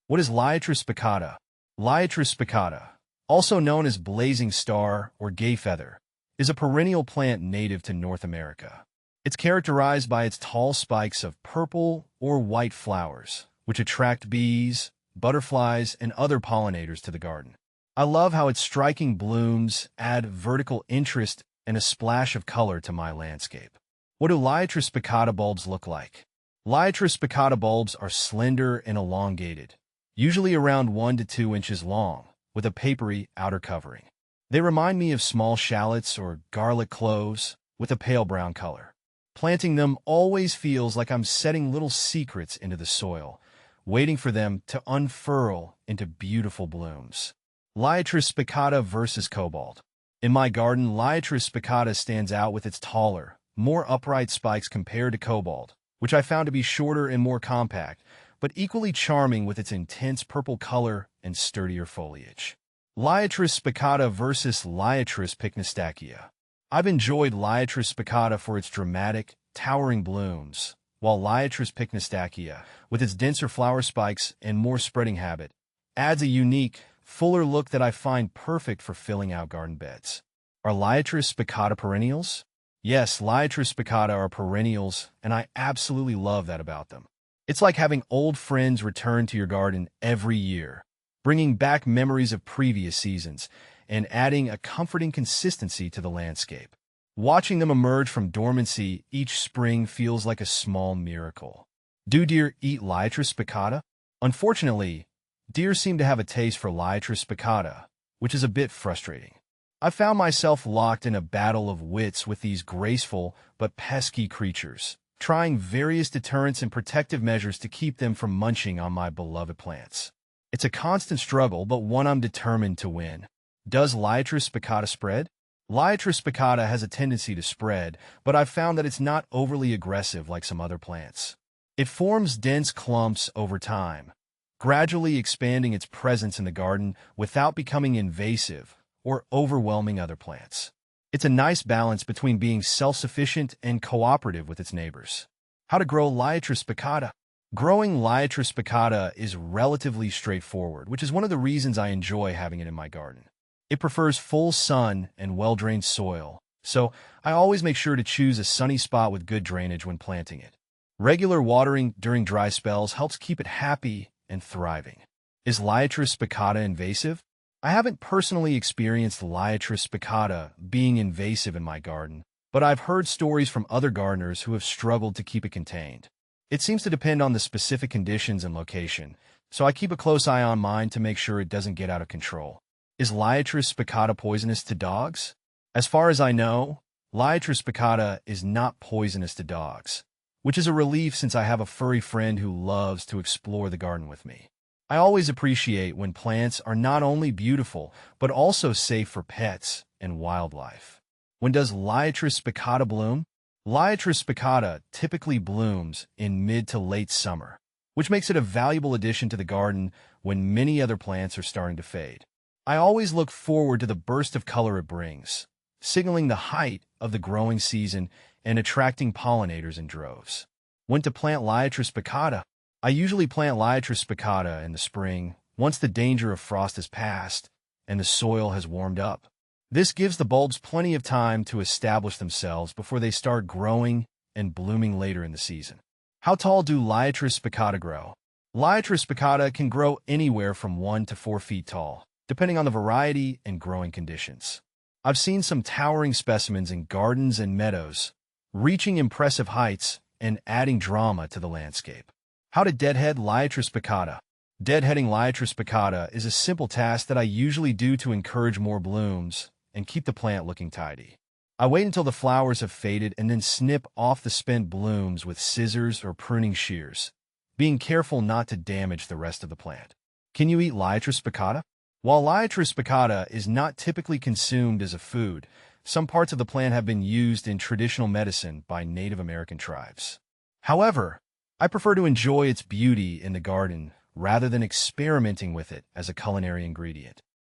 What is liatris spicata? Liatris spicata, also known as blazing star or gay feather, is a perennial plant native to North America. It's characterized by its tall spikes of purple or white flowers, which attract bees, butterflies, and other pollinators to the garden. I love how its striking blooms add vertical interest and a splash of color to my landscape. What do liatris spicata bulbs look like? Liatris spicata bulbs are slender and elongated, usually around 1 to 2 inches long, with a papery outer covering. They remind me of small shallots or garlic cloves with a pale brown color. Planting them always feels like I'm setting little secrets into the soil, waiting for them to unfurl into beautiful blooms. Liatris spicata versus cobalt. In my garden, liatris spicata stands out with its taller, more upright spikes compared to cobalt, which I found to be shorter and more compact, but equally charming with its intense purple color and sturdier foliage. Liatris spicata versus liatris pycnostachya. I've enjoyed liatris spicata for its dramatic, towering blooms, while liatris pycnostachya, with its denser flower spikes and more spreading habit, adds a unique, fuller look that I find perfect for filling out garden beds. Are liatris spicata perennials? Yes, liatris spicata are perennials, and I absolutely love that about them. It's like having old friends return to your garden every year, bringing back memories of previous seasons and adding a comforting consistency to the landscape. Watching them emerge from dormancy each spring feels like a small miracle. Do deer eat liatris spicata? Unfortunately, deer seem to have a taste for liatris spicata, which is a bit frustrating. I found myself locked in a battle of wits with these graceful but pesky creatures, trying various deterrents and protective measures to keep them from munching on my beloved plants. It's a constant struggle, but one I'm determined to win. Does liatris spicata spread? Liatris spicata has a tendency to spread, but I've found that it's not overly aggressive like some other plants. It forms dense clumps over time, gradually expanding its presence in the garden without becoming invasive or overwhelming other plants. It's a nice balance between being self-sufficient and cooperative with its neighbors. How to grow liatris spicata? Growing liatris spicata is relatively straightforward, which is one of the reasons I enjoy having it in my garden. It prefers full sun and well-drained soil, so I always make sure to choose a sunny spot with good drainage when planting it. Regular watering during dry spells helps keep it happy and thriving. Is liatris spicata invasive? I haven't personally experienced liatris spicata being invasive in my garden, but I've heard stories from other gardeners who have struggled to keep it contained. It seems to depend on the specific conditions and location, so I keep a close eye on mine to make sure it doesn't get out of control. Is liatris spicata poisonous to dogs? As far as I know, liatris spicata is not poisonous to dogs, which is a relief since I have a furry friend who loves to explore the garden with me. I always appreciate when plants are not only beautiful, but also safe for pets and wildlife. When does liatris spicata bloom? Liatris spicata typically blooms in mid to late summer, which makes it a valuable addition to the garden when many other plants are starting to fade. I always look forward to the burst of color it brings, signaling the height of the growing season and attracting pollinators in droves. When to plant liatris spicata? I usually plant liatris spicata in the spring, once the danger of frost has passed and the soil has warmed up. This gives the bulbs plenty of time to establish themselves before they start growing and blooming later in the season. How tall do liatris spicata grow? Liatris spicata can grow anywhere from 1 to 4 feet tall, depending on the variety and growing conditions. I've seen some towering specimens in gardens and meadows, reaching impressive heights and adding drama to the landscape. How to deadhead liatris spicata? Deadheading liatris spicata is a simple task that I usually do to encourage more blooms and keep the plant looking tidy. I wait until the flowers have faded and then snip off the spent blooms with scissors or pruning shears, being careful not to damage the rest of the plant. Can you eat liatris spicata? While liatris spicata is not typically consumed as a food, some parts of the plant have been used in traditional medicine by Native American tribes. However, I prefer to enjoy its beauty in the garden rather than experimenting with it as a culinary ingredient.